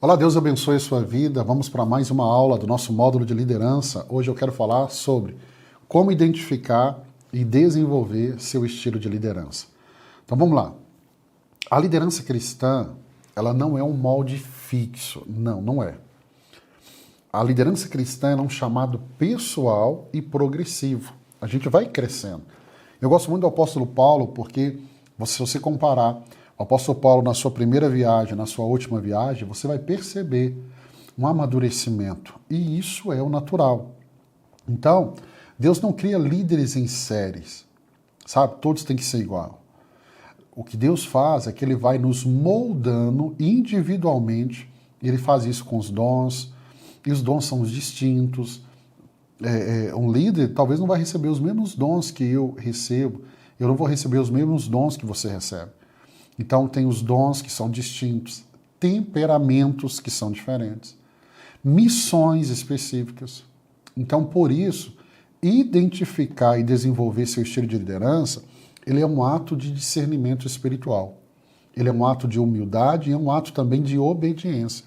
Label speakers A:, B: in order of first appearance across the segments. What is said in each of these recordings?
A: Olá, Deus abençoe a sua vida. Vamos para mais uma aula do nosso módulo de liderança. Hoje eu quero falar sobre como identificar e desenvolver seu estilo de liderança. Então vamos lá. A liderança cristã, ela não é um molde fixo. Não é. A liderança cristã é um chamado pessoal e progressivo. A gente vai crescendo. Eu gosto muito do apóstolo Paulo porque, se você comparar o apóstolo Paulo na sua primeira viagem, na sua última viagem, você vai perceber um amadurecimento. E isso é o natural. Então, Deus não cria líderes em séries, sabe? Todos têm que ser igual. O que Deus faz é que Ele vai nos moldando individualmente. Ele faz isso com os dons, e os dons são distintos. Um líder talvez não vai receber os mesmos dons que eu recebo. Eu não vou receber os mesmos dons que você recebe. Então, tem os dons que são distintos, temperamentos que são diferentes, missões específicas. Então, por isso, identificar e desenvolver seu estilo de liderança, ele é um ato de discernimento espiritual. Ele é um ato de humildade e é um ato também de obediência.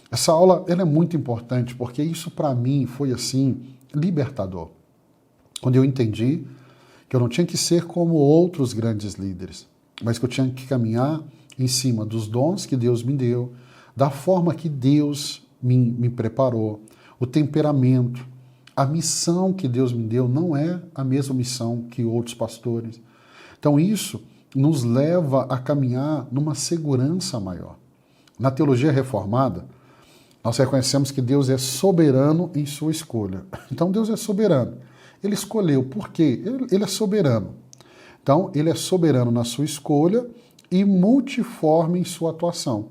A: Essa aula ela é muito importante porque isso, para mim, foi assim, libertador. Quando eu entendi que eu não tinha que ser como outros grandes líderes, mas que eu tinha que caminhar em cima dos dons que Deus me deu, da forma que Deus me preparou, o temperamento, a missão que Deus me deu não é a mesma missão que outros pastores. Então isso nos leva a caminhar numa segurança maior. Na teologia reformada, nós reconhecemos que Deus é soberano em sua escolha. Então Deus é soberano. Ele escolheu. Por quê? Ele é soberano. Então, ele é soberano na sua escolha e multiforme em sua atuação.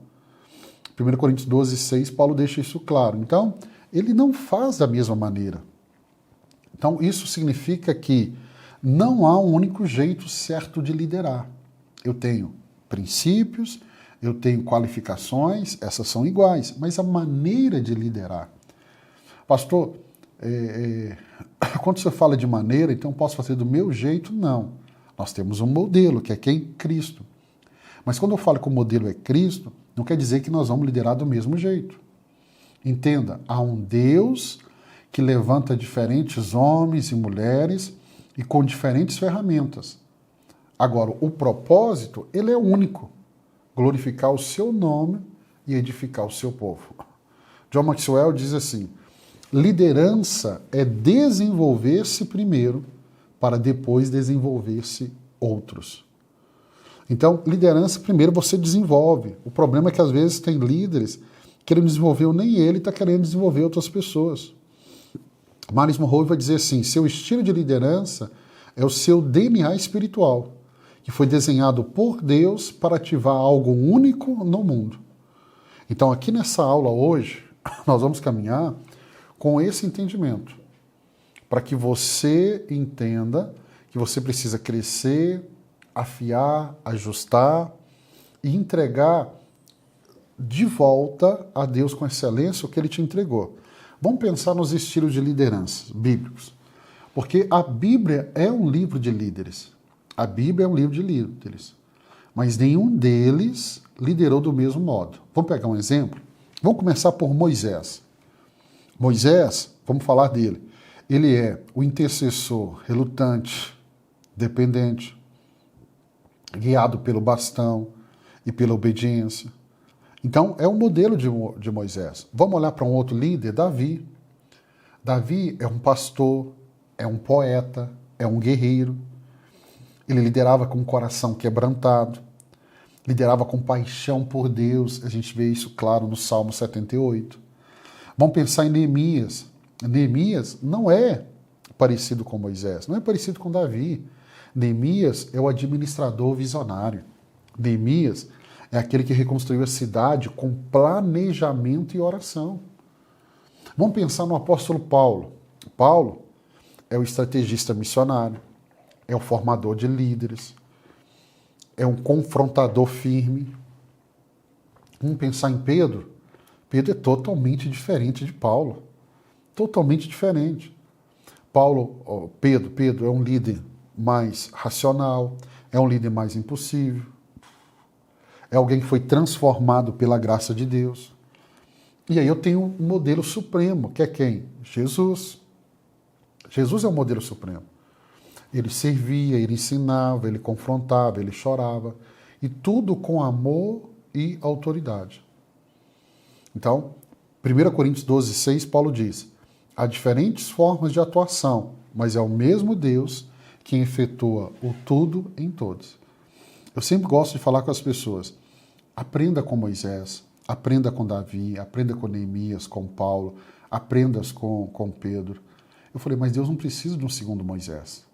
A: 1 Coríntios 12, 6, Paulo deixa isso claro. Então, ele não faz da mesma maneira. Então, isso significa que não há um único jeito certo de liderar. Eu tenho princípios, eu tenho qualificações, essas são iguais, mas a maneira de liderar. Pastor, quando você fala de maneira, então posso fazer do meu jeito? Não. Nós temos um modelo, que é quem? Cristo. Mas quando eu falo que o modelo é Cristo, não quer dizer que nós vamos liderar do mesmo jeito. Entenda, há um Deus que levanta diferentes homens e mulheres e com diferentes ferramentas. Agora, o propósito, ele é único. Glorificar o seu nome e edificar o seu povo. John Maxwell diz assim, liderança é desenvolver-se primeiro para depois desenvolver-se outros. Então, liderança, primeiro você desenvolve. O problema é que às vezes tem líderes que ele não desenvolveu nem ele, está querendo desenvolver outras pessoas. Miles Monroe vai dizer assim, seu estilo de liderança é o seu DNA espiritual, que foi desenhado por Deus para ativar algo único no mundo. Então, aqui nessa aula hoje, nós vamos caminhar com esse entendimento, para que você entenda que você precisa crescer, afiar, ajustar e entregar de volta a Deus com excelência o que Ele te entregou. Vamos pensar nos estilos de liderança bíblicos, porque a Bíblia é um livro de líderes. A Bíblia é um livro de líderes, mas nenhum deles liderou do mesmo modo. Vamos pegar um exemplo? Vamos começar por Moisés. Moisés, vamos falar dele. Ele é o intercessor relutante, dependente, guiado pelo bastão e pela obediência. Então, é o modelo de Moisés. Vamos olhar para um outro líder, Davi. Davi é um pastor, é um poeta, é um guerreiro. Ele liderava com o coração quebrantado, liderava com paixão por Deus. A gente vê isso claro no Salmo 78. Vamos pensar em Neemias. Neemias não é parecido com Moisés, não é parecido com Davi. Neemias é o administrador visionário. Neemias é aquele que reconstruiu a cidade com planejamento e oração. Vamos pensar no apóstolo Paulo. Paulo é o estrategista missionário, é o formador de líderes, é um confrontador firme. Vamos pensar em Pedro. Pedro é totalmente diferente de Paulo. Totalmente diferente. Pedro é um líder mais racional, é um líder mais impulsivo, é alguém que foi transformado pela graça de Deus. E aí eu tenho um modelo supremo, que é quem? Jesus. Jesus é o modelo supremo. Ele servia, ele ensinava, ele confrontava, ele chorava. E tudo com amor e autoridade. Então, 1 Coríntios 12, 6, Paulo diz: há diferentes formas de atuação, mas é o mesmo Deus que efetua o tudo em todos. Eu sempre gosto de falar com as pessoas: aprenda com Moisés, aprenda com Davi, aprenda com Neemias, com Paulo, aprenda com Pedro. Eu falei, mas Deus não precisa de um segundo Moisés.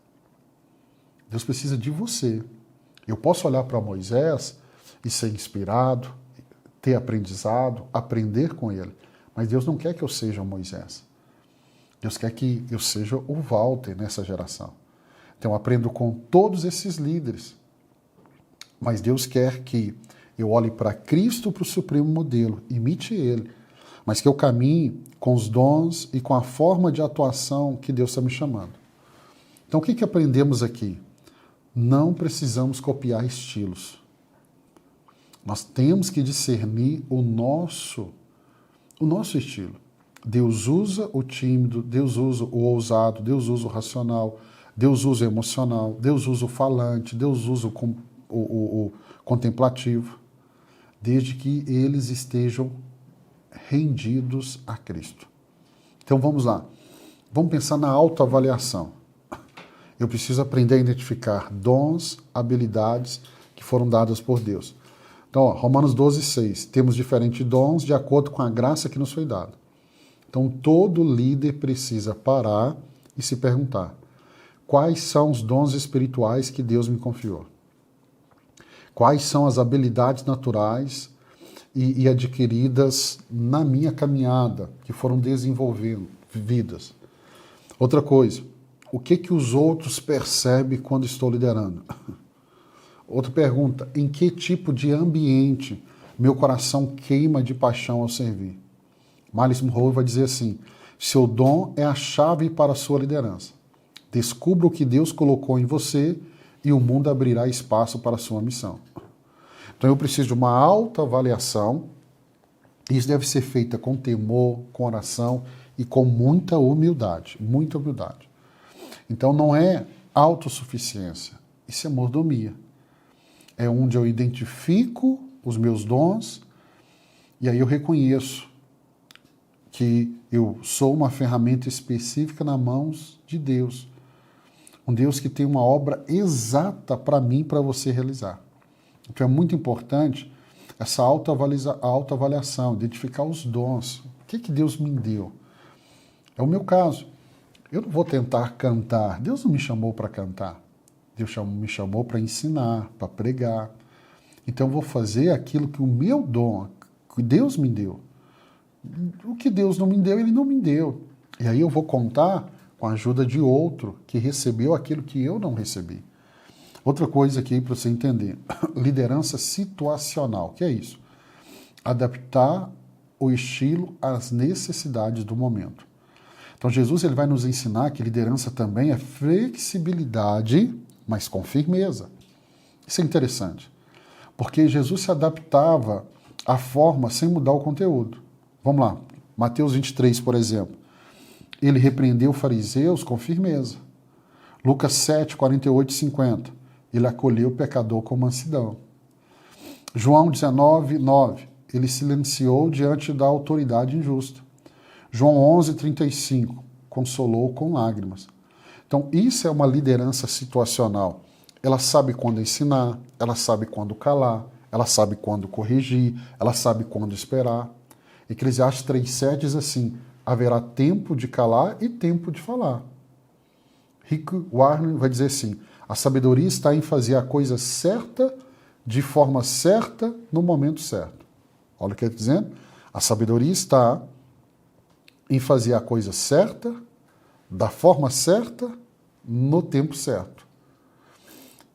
A: Deus precisa de você. Eu posso olhar para Moisés e ser inspirado, ter aprendizado, aprender com ele. Mas Deus não quer que eu seja o Moisés. Deus quer que eu seja o Walter nessa geração. Então eu aprendo com todos esses líderes. Mas Deus quer que eu olhe para Cristo, para o supremo modelo, imite ele, mas que eu caminhe com os dons e com a forma de atuação que Deus está me chamando. Então o que aprendemos aqui? Não precisamos copiar estilos. Nós temos que discernir o nosso estilo. Deus usa o tímido, Deus usa o ousado, Deus usa o racional, Deus usa o emocional, Deus usa o falante, Deus usa o contemplativo, desde que eles estejam rendidos a Cristo. Então vamos lá. Vamos pensar na autoavaliação. Eu preciso aprender a identificar dons, habilidades que foram dadas por Deus. Então, Romanos 12, 6. Temos diferentes dons de acordo com a graça que nos foi dada. Então, todo líder precisa parar e se perguntar: quais são os dons espirituais que Deus me confiou? Quais são as habilidades naturais e adquiridas na minha caminhada, que foram desenvolvidas? Outra coisa, o que os outros percebem quando estou liderando? Outra pergunta, em que tipo de ambiente meu coração queima de paixão ao servir? Miles Monroe vai dizer assim: seu dom é a chave para a sua liderança. Descubra o que Deus colocou em você e o mundo abrirá espaço para a sua missão. Então eu preciso de uma autoavaliação. Isso deve ser feita com temor, com oração e com muita humildade. Muita humildade. Então não é autossuficiência, isso é mordomia. É onde eu identifico os meus dons e aí eu reconheço que eu sou uma ferramenta específica nas mãos de Deus. Um Deus que tem uma obra exata para mim, para você realizar. Então é muito importante essa autoavaliação, identificar os dons. O que Deus me deu? É o meu caso. Eu não vou tentar cantar. Deus não me chamou para cantar. Deus me chamou para ensinar, para pregar. Então eu vou fazer aquilo que o meu dom, que Deus me deu. O que Deus não me deu, Ele não me deu. E aí eu vou contar com a ajuda de outro que recebeu aquilo que eu não recebi. Outra coisa aqui para você entender. Liderança situacional. O que é isso? Adaptar o estilo às necessidades do momento. Então Jesus ele vai nos ensinar que liderança também é flexibilidade, mas com firmeza. Isso é interessante. Porque Jesus se adaptava à forma sem mudar o conteúdo. Vamos lá. Mateus 23, por exemplo. Ele repreendeu os fariseus com firmeza. Lucas 7, 48 e 50. Ele acolheu o pecador com mansidão. João 19, 9. Ele silenciou diante da autoridade injusta. João 11, 35. Consolou com lágrimas. Então, isso é uma liderança situacional. Ela sabe quando ensinar, ela sabe quando calar, ela sabe quando corrigir, ela sabe quando esperar. Eclesiastes 3,7 diz assim: haverá tempo de calar e tempo de falar. Rick Warren vai dizer assim: a sabedoria está em fazer a coisa certa, de forma certa, no momento certo. Olha o que ele está dizendo. A sabedoria está em fazer a coisa certa, da forma certa, no tempo certo.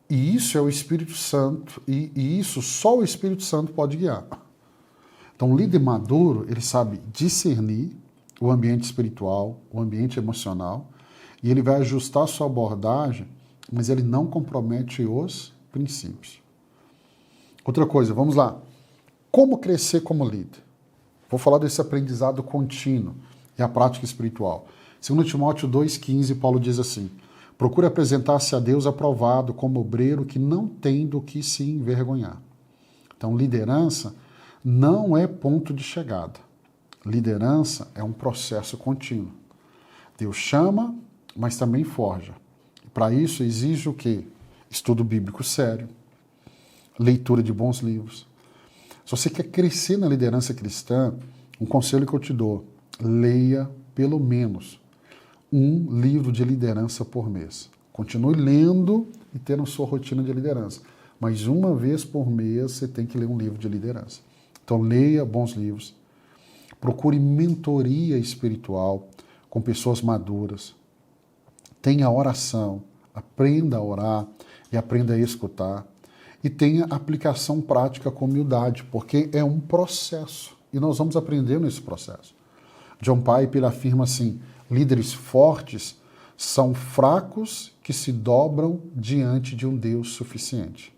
A: E isso é o Espírito Santo, e isso só o Espírito Santo pode guiar. Então, o líder maduro, ele sabe discernir o ambiente espiritual, o ambiente emocional, e ele vai ajustar a sua abordagem, mas ele não compromete os princípios. Outra coisa, vamos lá. Como crescer como líder? Vou falar desse aprendizado contínuo e a prática espiritual. 2 Timóteo 2,15, Paulo diz assim: procure apresentar-se a Deus aprovado como obreiro que não tem do que se envergonhar. Então, liderança não é ponto de chegada. Liderança é um processo contínuo. Deus chama, mas também forja. Para isso exige o quê? Estudo bíblico sério, leitura de bons livros. Se você quer crescer na liderança cristã, um conselho que eu te dou: leia pelo menos um livro de liderança por mês. Continue lendo e tendo sua rotina de liderança. Mas uma vez por mês você tem que ler um livro de liderança. Então leia bons livros. Procure mentoria espiritual com pessoas maduras. Tenha oração. Aprenda a orar e aprenda a escutar. E tenha aplicação prática com humildade, porque é um processo. E nós vamos aprender nesse processo. John Piper afirma assim: líderes fortes são fracos que se dobram diante de um Deus suficiente.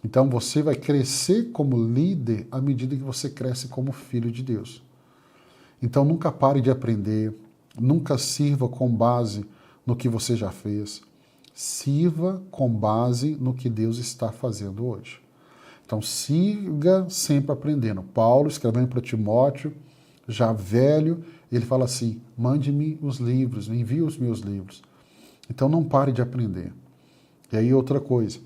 A: Então você vai crescer como líder à medida que você cresce como filho de Deus. Então nunca pare de aprender, nunca sirva com base no que você já fez. Sirva com base no que Deus está fazendo hoje. Então siga sempre aprendendo. Paulo, escrevendo para Timóteo, já velho, ele fala assim: mande-me os livros, envie os meus livros. Então não pare de aprender. E aí outra coisa,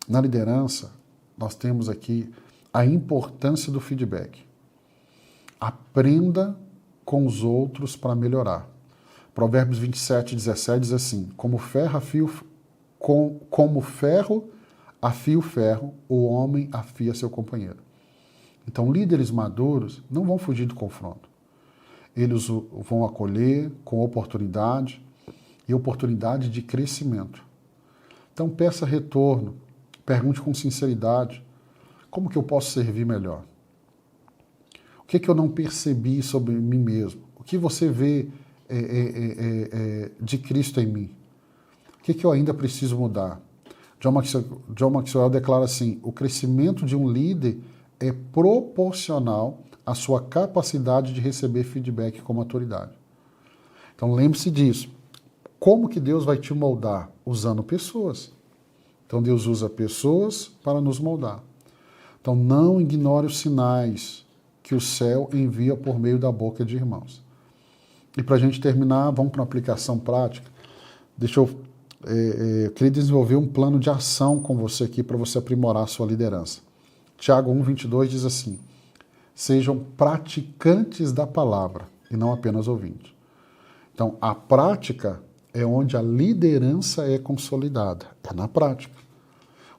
A: na liderança, nós temos aqui a importância do feedback. Aprenda com os outros para melhorar. Provérbios 27:17 diz assim: como ferro afia o ferro, o homem afia seu companheiro. Então, líderes maduros não vão fugir do confronto. Eles o vão acolher com oportunidade e oportunidade de crescimento. Então, peça retorno, pergunte com sinceridade: como que eu posso servir melhor? O que eu não percebi sobre mim mesmo? O que você vê de Cristo em mim? O que eu ainda preciso mudar? John Maxwell declara assim: o crescimento de um líder é proporcional à sua capacidade de receber feedback com maturidade. Então lembre-se disso. Como que Deus vai te moldar? Usando pessoas. Então Deus usa pessoas para nos moldar. Então não ignore os sinais que o céu envia por meio da boca de irmãos. E para a gente terminar, vamos para uma aplicação prática. Eu queria desenvolver um plano de ação com você aqui para você aprimorar a sua liderança. Tiago 1:22 diz assim: sejam praticantes da palavra e não apenas ouvintes. Então, a prática é onde a liderança é consolidada, é na prática.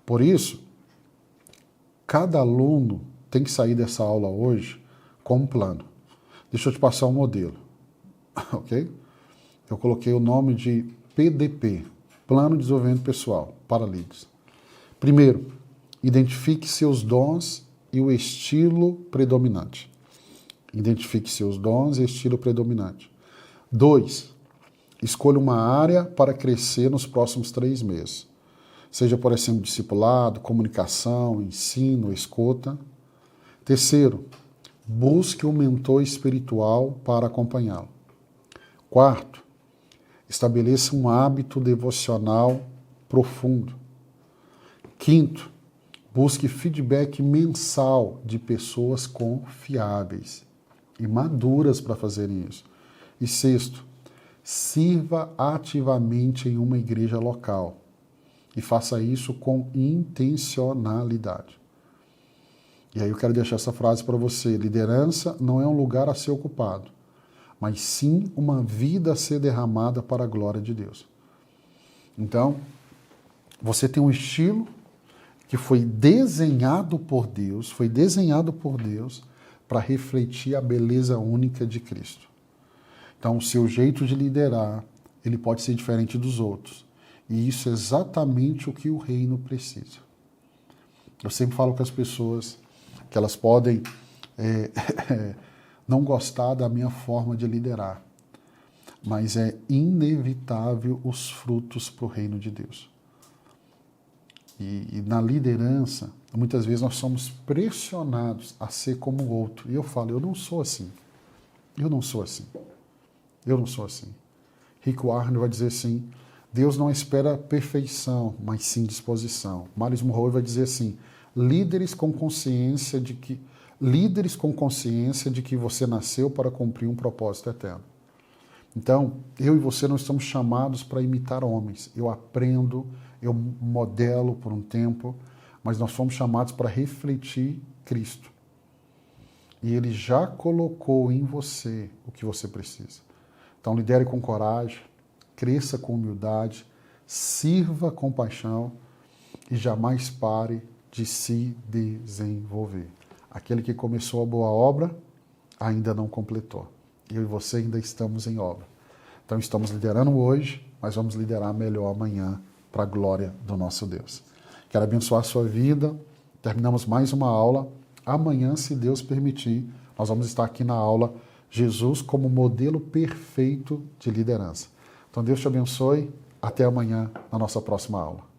A: Por isso, cada aluno tem que sair dessa aula hoje com um plano. Deixa eu te passar um modelo, ok? Eu coloquei o nome de PDP, Plano de Desenvolvimento Pessoal, para líderes. Primeiro, identifique seus dons e o estilo predominante. Identifique seus dons e estilo predominante. 2, escolha uma área para crescer nos próximos 3 meses. Seja, por exemplo, discipulado, comunicação, ensino, escuta. Terceiro, busque um mentor espiritual para acompanhá-lo. 4, estabeleça um hábito devocional profundo. 5, busque feedback mensal de pessoas confiáveis e maduras para fazerem isso. E 6, sirva ativamente em uma igreja local e faça isso com intencionalidade. E aí eu quero deixar essa frase para você: liderança não é um lugar a ser ocupado, mas sim uma vida a ser derramada para a glória de Deus. Então, você tem um estilo que foi desenhado por Deus para refletir a beleza única de Cristo. Então, o seu jeito de liderar, ele pode ser diferente dos outros. E isso é exatamente o que o reino precisa. Eu sempre falo com as pessoas que elas podem não gostar da minha forma de liderar, mas é inevitável os frutos para o reino de Deus. E na liderança, muitas vezes nós somos pressionados a ser como o outro. E eu falo, eu não sou assim. Eu não sou assim. Eu não sou assim. Rick Warren vai dizer assim, Deus não espera perfeição, mas sim disposição. Miles Monroe vai dizer assim, líderes com consciência de que você nasceu para cumprir um propósito eterno. Então, eu e você não estamos chamados para imitar homens. Eu aprendo, eu modelo por um tempo, mas nós fomos chamados para refletir Cristo. E Ele já colocou em você o que você precisa. Então, lidere com coragem, cresça com humildade, sirva com paixão e jamais pare de se desenvolver. Aquele que começou a boa obra ainda não completou. Eu e você ainda estamos em obra. Então estamos liderando hoje, mas vamos liderar melhor amanhã para a glória do nosso Deus. Quero abençoar a sua vida. Terminamos mais uma aula. Amanhã, se Deus permitir, nós vamos estar aqui na aula Jesus como modelo perfeito de liderança. Então Deus te abençoe. Até amanhã na nossa próxima aula.